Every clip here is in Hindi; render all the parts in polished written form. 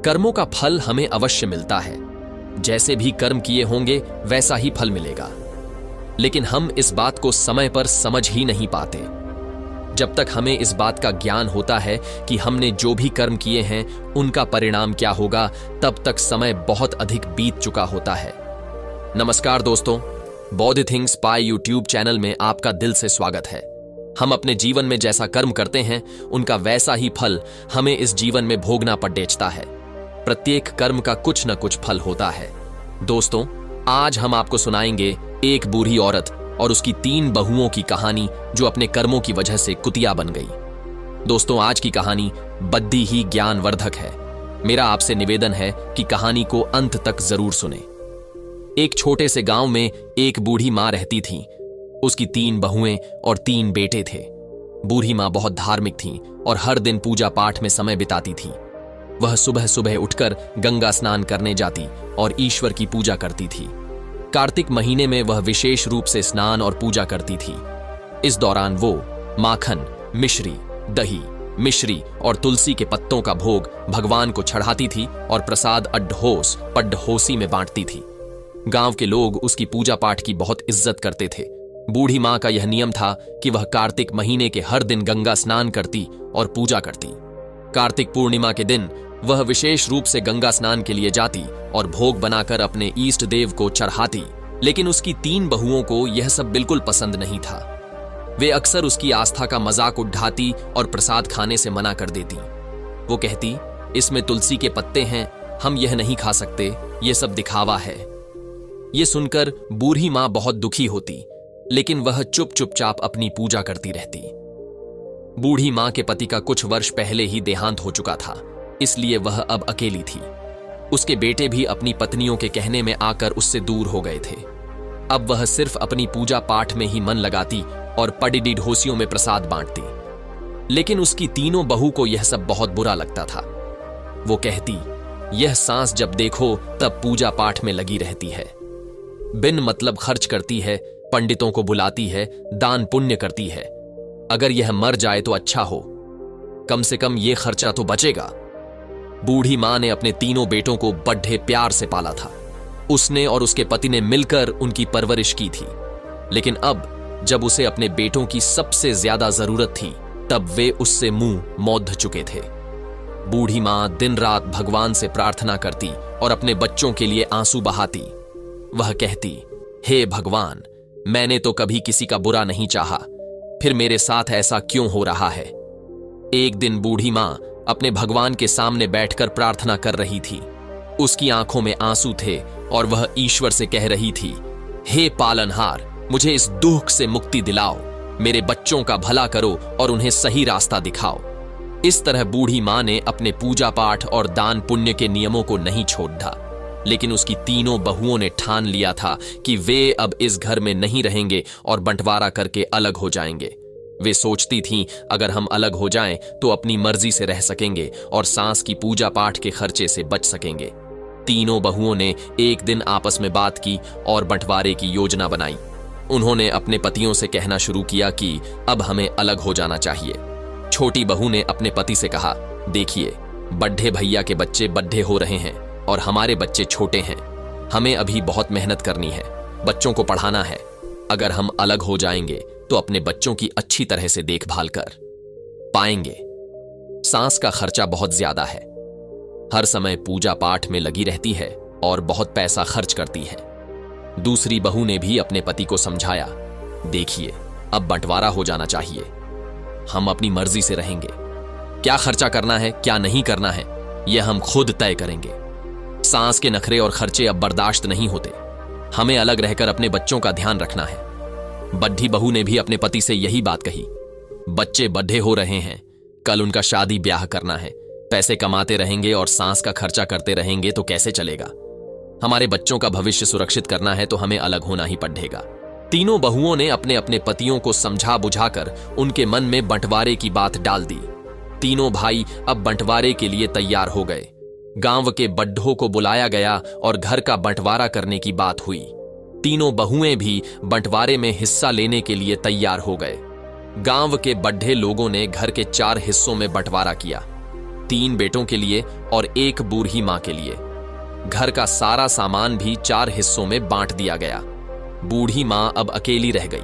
कर्मों का फल हमें अवश्य मिलता है। जैसे भी कर्म किए होंगे वैसा ही फल मिलेगा, लेकिन हम इस बात को समय पर समझ ही नहीं पाते। जब तक हमें इस बात का ज्ञान होता है कि हमने जो भी कर्म किए हैं उनका परिणाम क्या होगा, तब तक समय बहुत अधिक बीत चुका होता है। नमस्कार दोस्तों, बौद्ध थिंग्स बाय यूट्यूब चैनल में आपका दिल से स्वागत है। हम अपने जीवन में जैसा कर्म करते हैं उनका वैसा ही फल हमें इस जीवन में भोगना पड़ता है। प्रत्येक कर्म का कुछ न कुछ फल होता है। दोस्तों, आज हम आपको सुनाएंगे एक बूढ़ी औरत और उसकी 3 बहुओं की कहानी जो अपने कर्मों की वजह से कुतिया बन गई। दोस्तों, आज की कहानी बद्दी ही ज्ञानवर्धक है। मेरा आपसे निवेदन है कि कहानी को अंत तक जरूर सुने। एक छोटे से गांव में एक बूढ़ी मां रहती थी। उसकी 3 बहुएं और 3 बेटे थे। बूढ़ी मां बहुत धार्मिक थी और हर दिन पूजा पाठ में समय बिताती थी। वह सुबह सुबह उठकर गंगा स्नान करने जाती और ईश्वर की पूजा करती थी। कार्तिक महीने में वह विशेष रूप से स्नान और पूजा करती थी। इस दौरान वो माखन, मिश्री, दही, मिश्री और तुलसी के पत्तों का भोग भगवान को चढ़ाती थी और प्रसाद अड्ढहोस पड्ढहोसी में बांटती थी। गांव के लोग उसकी पूजा पाठ की बहुत इज्जत करते थे। बूढ़ी मां का यह नियम था कि वह कार्तिक महीने के हर दिन गंगा स्नान करती और पूजा करती। कार्तिक पूर्णिमा के दिन वह विशेष रूप से गंगा स्नान के लिए जाती और भोग बनाकर अपने इष्ट देव को चढ़ाती। लेकिन उसकी 3 बहुओं को यह सब बिल्कुल पसंद नहीं था। वे अक्सर उसकी आस्था का मजाक उड़ाती और प्रसाद खाने से मना कर देती। वो कहती, इसमें तुलसी के पत्ते हैं, हम यह नहीं खा सकते, ये सब दिखावा है। ये सुनकर बूढ़ी मां बहुत दुखी होती, लेकिन वह चुपचाप अपनी पूजा करती रहती। बूढ़ी मां के पति का कुछ वर्ष पहले ही देहांत हो चुका था, इसलिए वह अब अकेली थी। उसके बेटे भी अपनी पत्नियों के कहने में आकर उससे दूर हो गए थे। अब वह सिर्फ अपनी पूजा पाठ में ही मन लगाती और पडिडी ढोसियों में प्रसाद बांटती। लेकिन उसकी 3 बहू को यह सब बहुत बुरा लगता था। वो कहती, यह सांस जब देखो तब पूजा पाठ में लगी रहती है, बिन मतलब खर्च करती है, पंडितों को बुलाती है, दान पुण्य करती है। अगर यह मर जाए तो अच्छा हो, कम से कम यह खर्चा तो बचेगा। बूढ़ी मां ने अपने 3 बेटों को बड़े प्यार से पाला था। उसने और उसके पति ने मिलकर उनकी परवरिश की थी। लेकिन अब जब उसे अपने बेटों की सबसे ज्यादा जरूरत थी, तब वे उससे मुंह मौध चुके थे। बूढ़ी मां दिन रात भगवान से प्रार्थना करती और अपने बच्चों के लिए आंसू बहाती। वह कहती, हे भगवान, मैंने तो कभी किसी का बुरा नहीं चाहा, फिर मेरे साथ ऐसा क्यों हो रहा है। एक दिन बूढ़ी मां अपने भगवान के सामने बैठकर प्रार्थना कर रही थी। उसकी आंखों में आंसू थे और वह ईश्वर से कह रही थी, हे पालनहार, मुझे इस दुख से मुक्ति दिलाओ, मेरे बच्चों का भला करो और उन्हें सही रास्ता दिखाओ। इस तरह बूढ़ी मां ने अपने पूजा पाठ और दान पुण्य के नियमों को नहीं छोड़ा। लेकिन उसकी 3 बहुओं ने ठान लिया था कि वे अब इस घर में नहीं रहेंगे और बंटवारा करके अलग हो जाएंगे। वे सोचती थीं, अगर हम अलग हो जाएं तो अपनी मर्जी से रह सकेंगे और सांस की पूजा पाठ के खर्चे से बच सकेंगे। 3 बहुओं ने एक दिन आपस में बात की और बंटवारे की योजना बनाई। उन्होंने अपने पतियों से कहना शुरू किया कि अब हमें अलग हो जाना चाहिए। छोटी बहू ने अपने पति से कहा, देखिए, बड्ढे भैया के बच्चे बड्ढे हो रहे हैं और हमारे बच्चे छोटे हैं। हमें अभी बहुत मेहनत करनी है, बच्चों को पढ़ाना है। अगर हम अलग हो जाएंगे तो अपने बच्चों की अच्छी तरह से देखभाल कर पाएंगे। सांस का खर्चा बहुत ज्यादा है, हर समय पूजा पाठ में लगी रहती है और बहुत पैसा खर्च करती है। दूसरी बहू ने भी अपने पति को समझाया, देखिए, अब बंटवारा हो जाना चाहिए, हम अपनी मर्जी से रहेंगे। क्या खर्चा करना है, क्या नहीं करना है, यह हम खुद तय करेंगे। सांस के नखरे और खर्चे अब बर्दाश्त नहीं होते। हमें अलग रहकर अपने बच्चों का ध्यान रखना है। बड्ढी बहू ने भी अपने पति से यही बात कही। बच्चे बड्ढे हो रहे हैं, कल उनका शादी ब्याह करना है। पैसे कमाते रहेंगे और सांस का खर्चा करते रहेंगे तो कैसे चलेगा। हमारे बच्चों का भविष्य सुरक्षित करना है तो हमें अलग होना ही पड़ेगा। 3 बहुओं ने अपने अपने पतियों को समझा बुझाकर उनके मन में बंटवारे की बात डाल दी। 3 भाई अब बंटवारे के लिए तैयार हो गए। गांव के बड्ढों को बुलाया गया और घर का बंटवारा करने की बात हुई। 3 बहुएं भी बंटवारे में हिस्सा लेने के लिए तैयार हो गए। गांव के बड्ढे लोगों ने घर के 4 हिस्सों में बंटवारा किया। 3 बेटों के लिए और 1 बूढ़ी मां के लिए। घर का सारा सामान भी 4 हिस्सों में बांट दिया गया। बूढ़ी मां अब अकेली रह गई।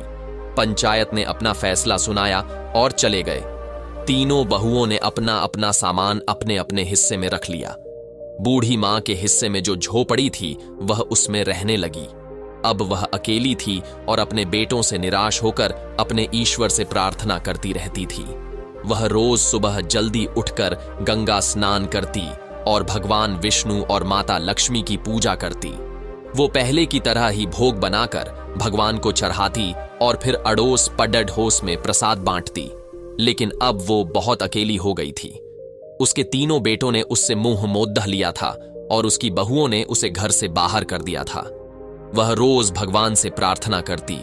पंचायत ने अपना फैसला सुनाया और चले गए। तीनों बहुओं ने अपना अपना सामान अपने अपने हिस्से में रख लिया। बूढ़ी मां के हिस्से में जो झोपड़ी थी वह उसमें रहने लगी। अब वह अकेली थी और अपने बेटों से निराश होकर अपने ईश्वर से प्रार्थना करती रहती थी। वह रोज सुबह जल्दी उठकर गंगा स्नान करती और भगवान विष्णु और माता लक्ष्मी की पूजा करती। वो पहले की तरह ही भोग बनाकर भगवान को चढ़ाती और फिर अड़ोस पड़ोस में प्रसाद बांटती। लेकिन अब वो बहुत अकेली हो गई थी। उसके तीनों बेटों ने उससे मुंह मोद्दह लिया था और उसकी बहुओं ने उसे घर से बाहर कर दिया था। वह रोज भगवान से प्रार्थना करती,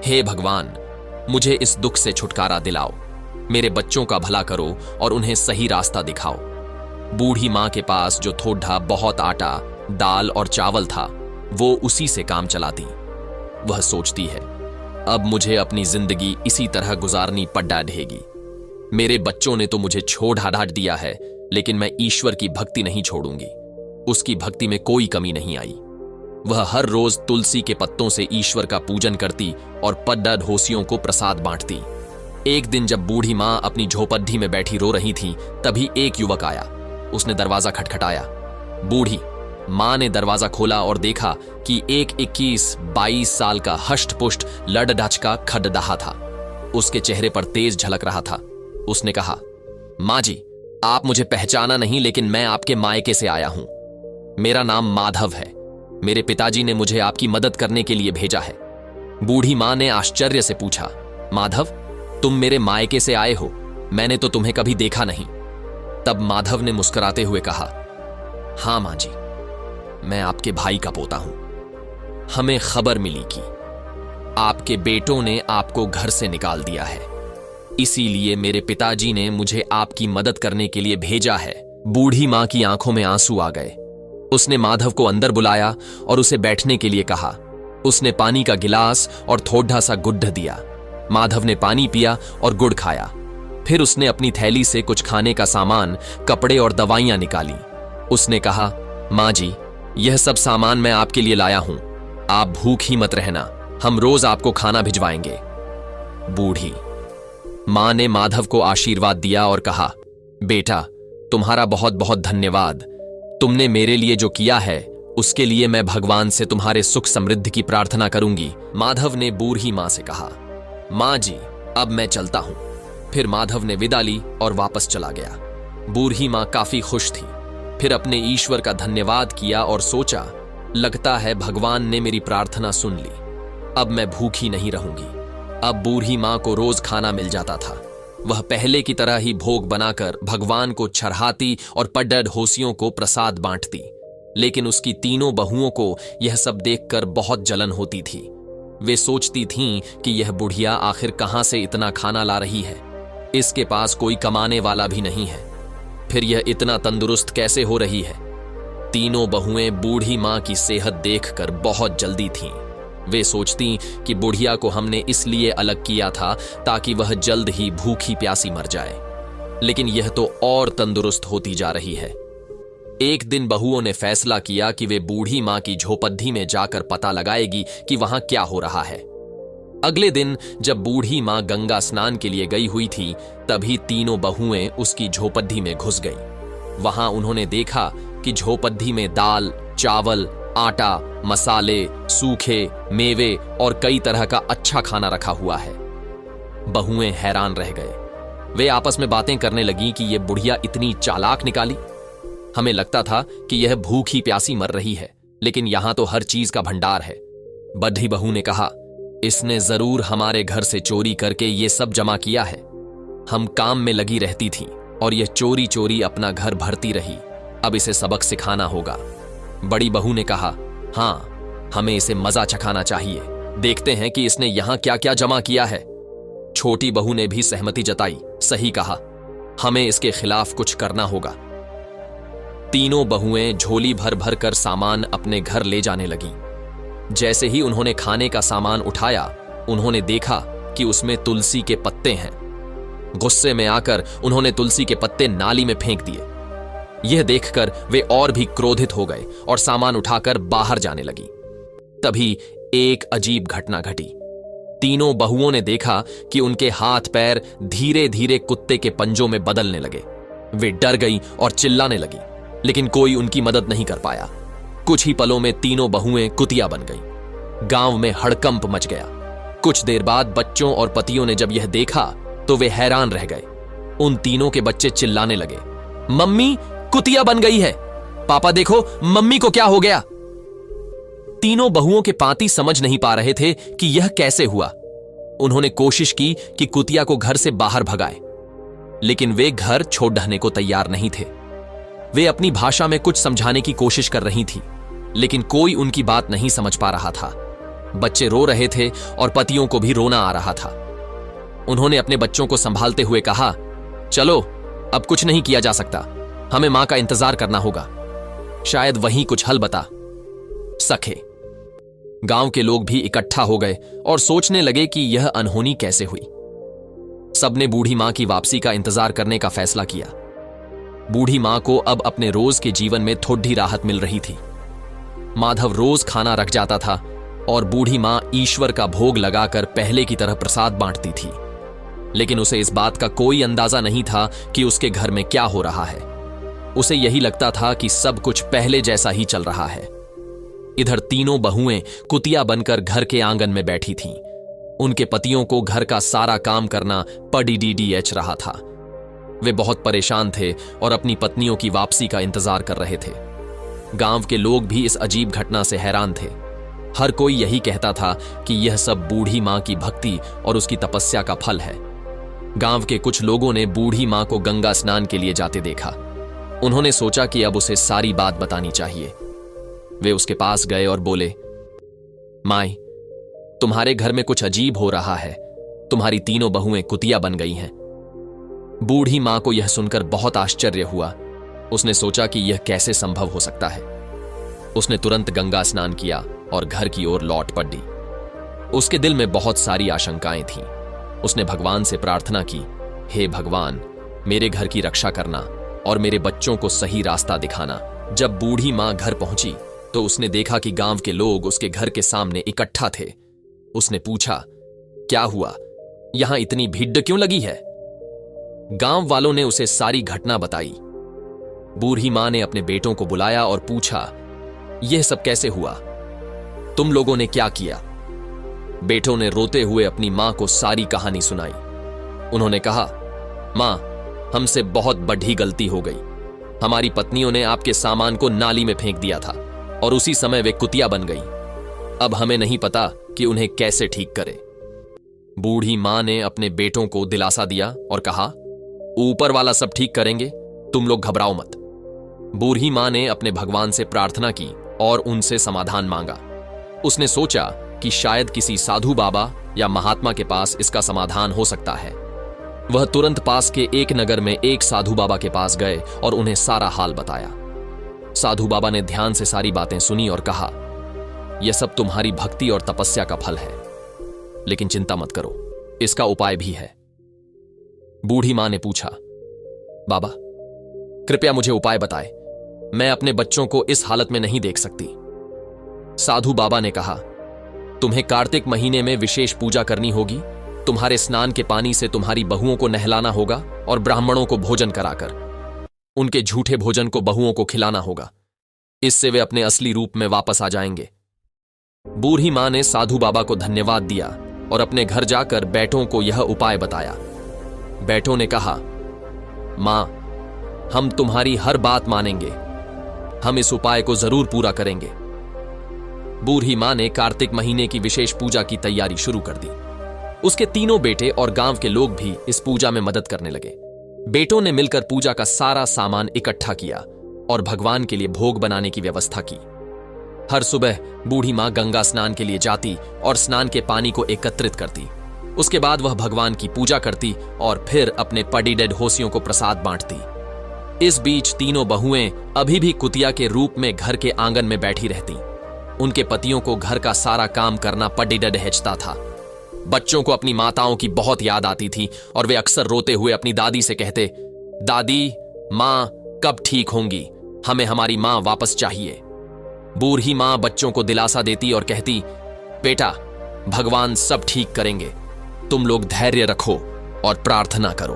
हे भगवान, मुझे इस दुख से छुटकारा दिलाओ, मेरे बच्चों का भला करो और उन्हें सही रास्ता दिखाओ। बूढ़ी मां के पास जो थोड़ा बहुत आटा, दाल और चावल था, वो उसी से काम चलाती। वह सोचती है, अब मुझे अपनी जिंदगी इसी तरह गुजारनी पड़ डाढ़ेगी। मेरे बच्चों ने तो मुझे छोड़ ढाढ़ दिया है, लेकिन मैं ईश्वर की भक्ति नहीं छोड़ूंगी। उसकी भक्ति में कोई कमी नहीं आई। वह हर रोज तुलसी के पत्तों से ईश्वर का पूजन करती और पड़ोसियों को प्रसाद बांटती। एक दिन जब बूढ़ी मां अपनी झोपड़ी में बैठी रो रही थी, तभी एक युवक आया। उसने दरवाजा खटखटाया। बूढ़ी मां ने दरवाजा खोला और देखा कि एक 21-22 साल का हष्ट-पुष्ट लड़-डच का खड़दहा था। उसके चेहरे पर तेज झलक रहा था। उसने कहा, मां जी, आप मुझे पहचाना नहीं, लेकिन मैं आपके मायके से आया हूं। मेरा नाम माधव है। मेरे पिताजी ने मुझे आपकी मदद करने के लिए भेजा है। बूढ़ी मां ने आश्चर्य से पूछा, माधव, तुम मेरे मायके से आए हो? मैंने तो तुम्हें कभी देखा नहीं। तब माधव ने मुस्कुराते हुए कहा, हां मां जी, मैं आपके भाई का पोता हूं। हमें खबर मिली कि आपके बेटों ने आपको घर से निकाल दिया है, इसीलिए मेरे पिताजी ने मुझे आपकी मदद करने के लिए भेजा है। बूढ़ी मां की आंखों में आंसू आ गए। उसने माधव को अंदर बुलाया और उसे बैठने के लिए कहा। उसने पानी का गिलास और थोड़ा सा गुड़ दिया। माधव ने पानी पिया और गुड़ खाया। फिर उसने अपनी थैली से कुछ खाने का सामान, कपड़े और दवाइयां निकाली। उसने कहा, मां जी, यह सब सामान मैं आपके लिए लाया हूं। आप भूख ही मत रहना, हम रोज आपको खाना भिजवाएंगे। बूढ़ी मां ने माधव को आशीर्वाद दिया और कहा, बेटा, तुम्हारा बहुत बहुत धन्यवाद। तुमने मेरे लिए जो किया है उसके लिए मैं भगवान से तुम्हारे सुख समृद्धि की प्रार्थना करूंगी। माधव ने बूढ़ी मां से कहा, मां जी, अब मैं चलता हूं। फिर माधव ने विदा ली और वापस चला गया। बूढ़ी मां काफी खुश थी। फिर अपने ईश्वर का धन्यवाद किया और सोचा, लगता है भगवान ने मेरी प्रार्थना सुन ली। अब मैं भूखी नहीं रहूंगी। अब बूढ़ी मां को रोज खाना मिल जाता था। वह पहले की तरह ही भोग बनाकर भगवान को चढ़ाती और पड़ोसियों को प्रसाद बांटती। लेकिन उसकी तीनों बहुओं को यह सब देखकर बहुत जलन होती थी। वे सोचती थीं कि यह बुढ़िया आखिर कहां से इतना खाना ला रही है। इसके पास कोई कमाने वाला भी नहीं है, फिर यह इतना तंदुरुस्त कैसे हो रही है। तीनों बहुएं बूढ़ी मां की सेहत देखकर बहुत जल्दी थीं। वे सोचती कि बुढ़िया को हमने इसलिए अलग किया था ताकि वह जल्द ही भूखी प्यासी मर जाए, लेकिन यह तो और तंदुरुस्त होती जा रही है। एक दिन बहुओं ने फैसला किया कि वे बूढ़ी मां की झोपड़ी में जाकर पता लगाएगी कि वहां क्या हो रहा है। अगले दिन जब बूढ़ी मां गंगा स्नान के लिए गई हुई थी, तभी तीनों बहुएं उसकी झोपड़ी में घुस गईं। वहां उन्होंने देखा कि झोपड़ी में दाल, चावल, आटा, मसाले, सूखे मेवे और कई तरह का अच्छा खाना रखा हुआ है। बहुएं हैरान रह गए। वे आपस में बातें करने लगी कि यह बुढ़िया इतनी चालाक निकाली। हमें लगता था कि यह भूखी प्यासी मर रही है, लेकिन यहां तो हर चीज का भंडार है। बड़ी बहू ने कहा, इसने जरूर हमारे घर से चोरी करके ये सब जमा किया है। हम काम में लगी रहती थी और यह चोरी चोरी अपना घर भरती रही। अब इसे सबक सिखाना होगा। बड़ी बहू ने कहा, हां, हमें इसे मजा चखाना चाहिए। देखते हैं कि इसने यहां क्या क्या जमा किया है। छोटी बहू ने भी सहमति जताई। सही कहा, हमें इसके खिलाफ कुछ करना होगा। तीनों बहुएं झोली भर भर कर सामान अपने घर ले जाने लगी। जैसे ही उन्होंने खाने का सामान उठाया, उन्होंने देखा कि उसमें तुलसी के पत्ते हैं। गुस्से में आकर उन्होंने तुलसी के पत्ते नाली में फेंक दिए। यह देखकर वे और भी क्रोधित हो गए और सामान उठाकर बाहर जाने लगी। तभी एक अजीब घटना घटी। तीनों बहुओं ने देखा कि उनके हाथ पैर धीरे धीरे कुत्ते के पंजों में बदलने लगे। वे डर गई और चिल्लाने लगी, लेकिन कोई उनकी मदद नहीं कर पाया। कुछ ही पलों में तीनों बहुएं कुतिया बन गईं। गांव में हड़कंप मच गया। कुछ देर बाद बच्चों और पतियों ने जब यह देखा तो वे हैरान रह गए। उन तीनों के बच्चे चिल्लाने लगे, मम्मी कुतिया बन गई है, पापा देखो मम्मी को क्या हो गया। तीनों बहुओं के पाती समझ नहीं पा रहे थे कि यह कैसे हुआ। उन्होंने कोशिश की कि कुतिया को घर से बाहर भगाए, लेकिन वे घर छोड़ ढहने को तैयार नहीं थे। वे अपनी भाषा में कुछ समझाने की कोशिश कर रही थी, लेकिन कोई उनकी बात नहीं समझ पा रहा था। बच्चे रो रहे थे और पतियों को भी रोना आ रहा था। उन्होंने अपने बच्चों को संभालते हुए कहा, चलो अब कुछ नहीं किया जा सकता, हमें मां का इंतजार करना होगा, शायद वहीं कुछ हल बता सके। गांव के लोग भी इकट्ठा हो गए और सोचने लगे कि यह अनहोनी कैसे हुई। सबने बूढ़ी मां की वापसी का इंतजार करने का फैसला किया। बूढ़ी मां को अब अपने रोज के जीवन में थोड़ी राहत मिल रही थी। माधव रोज खाना रख जाता था और बूढ़ी मां ईश्वर का भोग लगाकर पहले की तरह प्रसाद बांटती थी, लेकिन उसे इस बात का कोई अंदाजा नहीं था कि उसके घर में क्या हो रहा है। उसे यही लगता था कि सब कुछ पहले जैसा ही चल रहा है। इधर तीनों बहुएं कुतिया बनकर घर के आंगन में बैठी थीं। उनके पतियों को घर का सारा काम करना पडीडीएच रहा था। वे बहुत परेशान थे और अपनी पत्नियों की वापसी का इंतजार कर रहे थे। गांव के लोग भी इस अजीब घटना से हैरान थे। हर कोई यही कहता था कि यह सब बूढ़ी मां की भक्ति और उसकी तपस्या का फल है। गांव के कुछ लोगों ने बूढ़ी मां को गंगा स्नान के लिए जाते देखा। उन्होंने सोचा कि अब उसे सारी बात बतानी चाहिए। वे उसके पास गए और बोले, माई, तुम्हारे घर में कुछ अजीब हो रहा है। तुम्हारी तीनों बहुएं कुतिया बन गई हैं। बूढ़ी मां को यह सुनकर बहुत आश्चर्य हुआ। उसने सोचा कि यह कैसे संभव हो सकता है। उसने तुरंत गंगा स्नान किया और घर की ओर लौट पड़ी। उसके दिल में बहुत सारी आशंकाएं थीं। उसने भगवान से प्रार्थना की, हे भगवान, मेरे घर की रक्षा करना और मेरे बच्चों को सही रास्ता दिखाना। जब बूढ़ी मां घर पहुंची तो उसने देखा कि गांव के लोग उसके घर के सामने इकट्ठा थे। उसने पूछा, क्या हुआ, यहां इतनी भीड़ क्यों लगी है? गांव वालों ने उसे सारी घटना बताई। बूढ़ी मां ने अपने बेटों को बुलाया और पूछा, यह सब कैसे हुआ? तुम लोगों ने क्या किया? बेटों ने रोते हुए अपनी मां को सारी कहानी सुनाई। उन्होंने कहा, मां, हमसे बहुत बड़ी गलती हो गई। हमारी पत्नियों ने आपके सामान को नाली में फेंक दिया था और उसी समय वे कुतिया बन गई। अब हमें नहीं पता कि उन्हें कैसे ठीक करें। बूढ़ी मां ने अपने बेटों को दिलासा दिया और कहा, ऊपर वाला सब ठीक करेंगे, तुम लोग घबराओ मत। बूढ़ी मां ने अपने भगवान से प्रार्थना की और उनसे समाधान मांगा। उसने सोचा कि शायद किसी साधु बाबा या महात्मा के पास इसका समाधान हो सकता है। वह तुरंत पास के एक नगर में एक साधु बाबा के पास गए और उन्हें सारा हाल बताया। साधु बाबा ने ध्यान से सारी बातें सुनी और कहा, यह सब तुम्हारी भक्ति और तपस्या का फल है, लेकिन चिंता मत करो, इसका उपाय भी है। बूढ़ी मां ने पूछा, बाबा, कृपया मुझे उपाय बताएं, मैं अपने बच्चों को इस हालत में नहीं देख सकती। साधु बाबा ने कहा, तुम्हें कार्तिक महीने में विशेष पूजा करनी होगी। तुम्हारे स्नान के पानी से तुम्हारी बहुओं को नहलाना होगा और ब्राह्मणों को भोजन कराकर उनके झूठे भोजन को बहुओं को खिलाना होगा। इससे वे अपने असली रूप में वापस आ जाएंगे। बूढ़ी मां ने साधु बाबा को धन्यवाद दिया और अपने घर जाकर बेटों को यह उपाय बताया। बेटों ने कहा, मां, हम तुम्हारी हर बात मानेंगे, हम इस उपाय को जरूर पूरा करेंगे। बूढ़ी मां ने कार्तिक महीने की विशेष पूजा की तैयारी शुरू कर दी। उसके तीनों बेटे और गांव के लोग भी इस पूजा में मदद करने लगे। बेटों ने मिलकर पूजा का सारा सामान इकट्ठा किया और भगवान के लिए भोग बनाने की व्यवस्था की। हर सुबह बूढ़ी मां गंगा स्नान के लिए जाती और स्नान के पानी को एकत्रित करती। उसके बाद वह भगवान की पूजा करती और फिर अपने पडीडेड होसियों को प्रसाद बांटती। इस बीच तीनों बहुएं अभी भी कुतिया के रूप में घर के आंगन में बैठी रहती। उनके पतियों को घर का सारा काम करना पडीडेड हेचता था। बच्चों को अपनी माताओं की बहुत याद आती थी और वे अक्सर रोते हुए अपनी दादी से कहते, दादी, मां, कब ठीक होंगी, हमें हमारी मां वापस चाहिए। बूढ़ी मां बच्चों को दिलासा देती और कहती, बेटा, भगवान सब ठीक करेंगे, तुम लोग धैर्य रखो और प्रार्थना करो।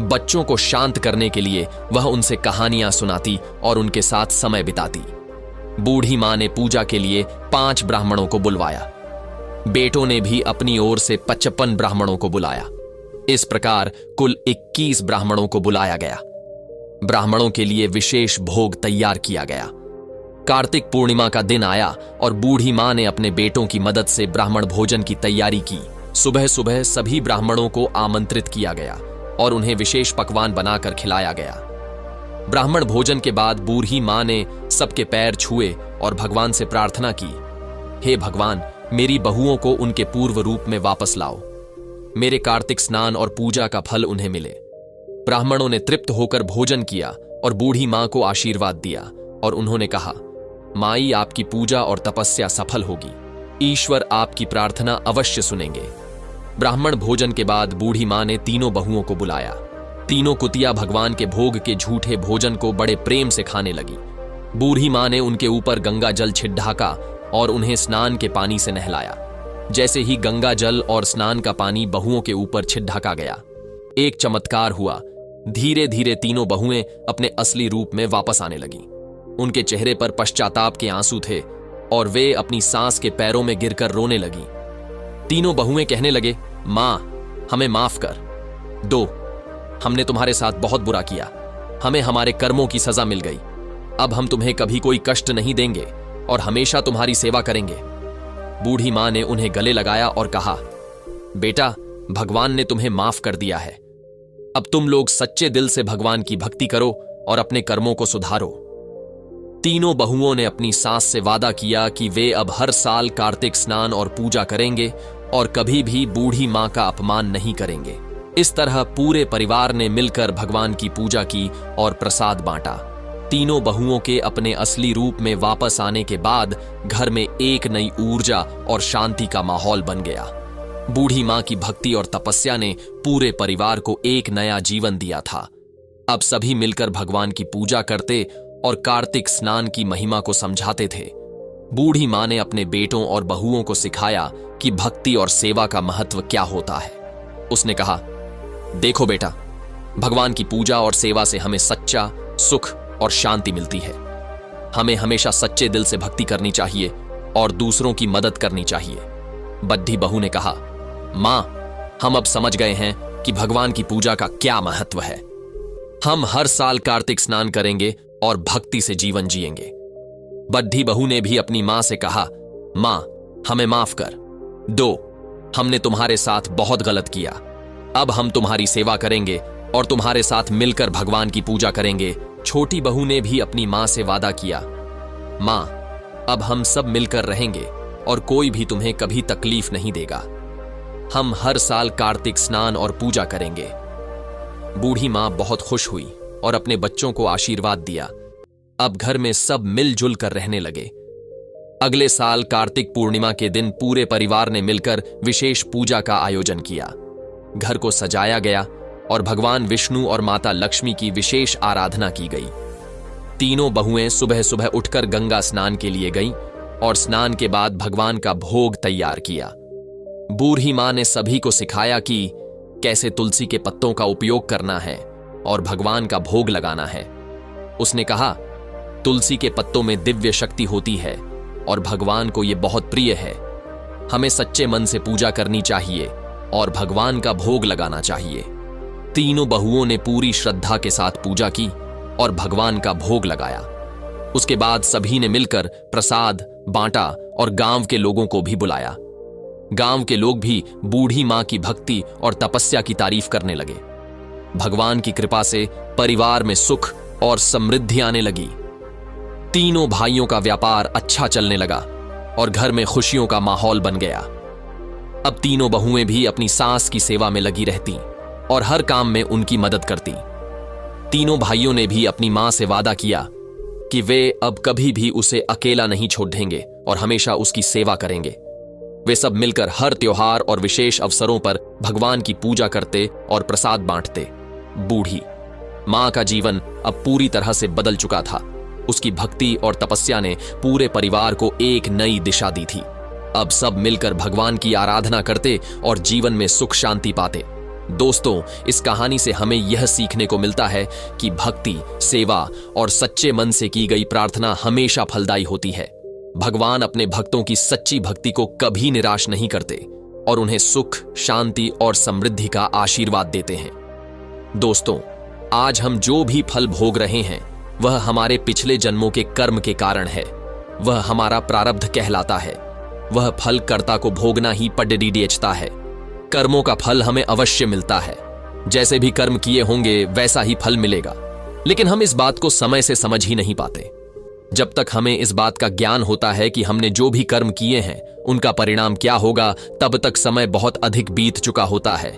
बच्चों को शांत करने के लिए वह उनसे कहानियां सुनाती और उनके साथ समय बिताती। बूढ़ी मां ने पूजा के लिए 5 ब्राह्मणों को बुलवाया। बेटों ने भी अपनी ओर से 55 ब्राह्मणों को बुलाया। इस प्रकार कुल 21 ब्राह्मणों को बुलाया गया। ब्राह्मणों के लिए विशेष भोग तैयार किया गया। कार्तिक पूर्णिमा का दिन आया और बूढ़ी मां ने अपने बेटों की मदद से ब्राह्मण भोजन की तैयारी की। सुबह सुबह सभी ब्राह्मणों को आमंत्रित किया गया और उन्हें विशेष पकवान बनाकर खिलाया गया। ब्राह्मण भोजन के बाद बूढ़ी मां ने सबके पैर छुए और भगवान से प्रार्थना की, हे भगवान, मेरी बहुओं को उनके पूर्व रूप में वापस लाओ। मेरे कार्तिक स्नान और पूजा का फल उन्हें मिले। ब्राह्मणों ने तृप्त होकर भोजन किया और बूढ़ी मां को आशीर्वाद दिया और उन्होंने कहा, माई, आपकी पूजा और तपस्या सफल होगी। ईश्वर आपकी प्रार्थना अवश्य सुनेंगे। ब्राह्मण भोजन के बाद बूढ़ी मां ने तीनों बहुओं को बुलाया। तीनों कुतिया भगवान के भोग के झूठे भोजन को बड़े प्रेम से खाने लगी। बूढ़ी मां ने उनके ऊपर गंगा जल छिड़का और उन्हें स्नान के पानी से नहलाया। जैसे ही गंगा जल और स्नान का पानी बहुओं के ऊपर छिड़का गया, एक चमत्कार हुआ। धीरे धीरे तीनों बहुएं अपने असली रूप में वापस आने लगीं। उनके चेहरे पर पश्चाताप के आंसू थे और वे अपनी सास के पैरों में गिरकर रोने लगीं। तीनों बहुएं कहने लगे, मां, हमें माफ कर दो, हमने तुम्हारे साथ बहुत बुरा किया, हमें हमारे कर्मों की सजा मिल गई। अब हम तुम्हें कभी कोई कष्ट नहीं देंगे और हमेशा तुम्हारी सेवा करेंगे। बूढ़ी मां ने उन्हें गले लगाया और कहा, बेटा, भगवान ने तुम्हें माफ कर दिया है। अब तुम लोग सच्चे दिल से भगवान की भक्ति करो और अपने कर्मों को सुधारो। तीनों बहुओं ने अपनी सास से वादा किया कि वे अब हर साल कार्तिक स्नान और पूजा करेंगे और कभी भी बूढ़ी मां का अपमान नहीं करेंगे। इस तरह पूरे परिवार ने मिलकर भगवान की पूजा की और प्रसाद बांटा। तीनों बहुओं के अपने असली रूप में वापस आने के बाद घर में एक नई ऊर्जा और शांति का माहौल बन गया। बूढ़ी मां की भक्ति और तपस्या ने पूरे परिवार को एक नया जीवन दिया था। अब सभी मिलकर भगवान की पूजा करते और कार्तिक स्नान की महिमा को समझाते थे। बूढ़ी मां ने अपने बेटों और बहुओं को सिखाया कि भक्ति और सेवा का महत्व क्या होता है। उसने कहा, देखो बेटा, भगवान की पूजा और सेवा से हमें सच्चा सुख और शांति मिलती है। हमें हमेशा सच्चे दिल से भक्ति करनी चाहिए और दूसरों की मदद करनी चाहिए। बद्धी बहू ने कहा, मां, हम अब समझ गए हैं कि भगवान की पूजा का क्या महत्व है। हम हर साल कार्तिक स्नान करेंगे और भक्ति से जीवन जिएंगे। बद्धी बहू ने भी अपनी मां से कहा, मां, हमें माफ कर दो, हमने तुम्हारे साथ बहुत गलत किया। अब हम तुम्हारी सेवा करेंगे और तुम्हारे साथ मिलकर भगवान की पूजा करेंगे। छोटी बहू ने भी अपनी मां से वादा किया, मां, अब हम सब मिलकर रहेंगे और कोई भी तुम्हें कभी तकलीफ नहीं देगा। हम हर साल कार्तिक स्नान और पूजा करेंगे। बूढ़ी मां बहुत खुश हुई और अपने बच्चों को आशीर्वाद दिया। अब घर में सब मिलजुल कर रहने लगे। अगले साल कार्तिक पूर्णिमा के दिन पूरे परिवार ने मिलकर विशेष पूजा का आयोजन किया। घर को सजाया गया और भगवान विष्णु और माता लक्ष्मी की विशेष आराधना की गई। तीनों बहुएं सुबह सुबह उठकर गंगा स्नान के लिए गईं और स्नान के बाद भगवान का भोग तैयार किया। बूढ़ी मां ने सभी को सिखाया कि कैसे तुलसी के पत्तों का उपयोग करना है और भगवान का भोग लगाना है। उसने कहा, तुलसी के पत्तों में दिव्य शक्ति होती है और भगवान को यह बहुत प्रिय है। हमें सच्चे मन से पूजा करनी चाहिए और भगवान का भोग लगाना चाहिए। तीनों बहुओं ने पूरी श्रद्धा के साथ पूजा की और भगवान का भोग लगाया। उसके बाद सभी ने मिलकर प्रसाद बांटा और गांव के लोगों को भी बुलाया। गांव के लोग भी बूढ़ी मां की भक्ति और तपस्या की तारीफ करने लगे। भगवान की कृपा से परिवार में सुख और समृद्धि आने लगी। तीनों भाइयों का व्यापार अच्छा चलने लगा और घर में खुशियों का माहौल बन गया। अब तीनों बहुएं भी अपनी सास की सेवा में लगी रहती और हर काम में उनकी मदद करती। तीनों भाइयों ने भी अपनी मां से वादा किया कि वे अब कभी भी उसे अकेला नहीं छोड़ देंगे और हमेशा उसकी सेवा करेंगे। वे सब मिलकर हर त्योहार और विशेष अवसरों पर भगवान की पूजा करते और प्रसाद बांटते। बूढ़ी मां का जीवन अब पूरी तरह से बदल चुका था। उसकी भक्ति और तपस्या ने पूरे परिवार को एक नई दिशा दी थी। अब सब मिलकर भगवान की आराधना करते और जीवन में सुख शांति पाते। दोस्तों, इस कहानी से हमें यह सीखने को मिलता है कि भक्ति, सेवा और सच्चे मन से की गई प्रार्थना हमेशा फलदायी होती है। भगवान अपने भक्तों की सच्ची भक्ति को कभी निराश नहीं करते और उन्हें सुख, शांति और समृद्धि का आशीर्वाद देते हैं। दोस्तों, आज हम जो भी फल भोग रहे हैं वह हमारे पिछले जन्मों के कर्म के कारण है। वह हमारा प्रारब्ध कहलाता है। वह फल कर्ता को भोगना ही पड्डीडीएचता है। कर्मों का फल हमें अवश्य मिलता है। जैसे भी कर्म किए होंगे वैसा ही फल मिलेगा, लेकिन हम इस बात को समय से समझ ही नहीं पाते। जब तक हमें इस बात का ज्ञान होता है कि हमने जो भी कर्म किए हैं उनका परिणाम क्या होगा, तब तक समय बहुत अधिक बीत चुका होता है।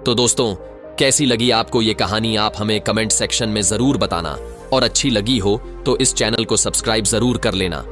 तो दोस्तों, कैसी लगी आपको ये कहानी, आप हमें कमेंट सेक्शन में जरूर बताना, और अच्छी लगी हो तो इस चैनल को सब्सक्राइब जरूर कर लेना।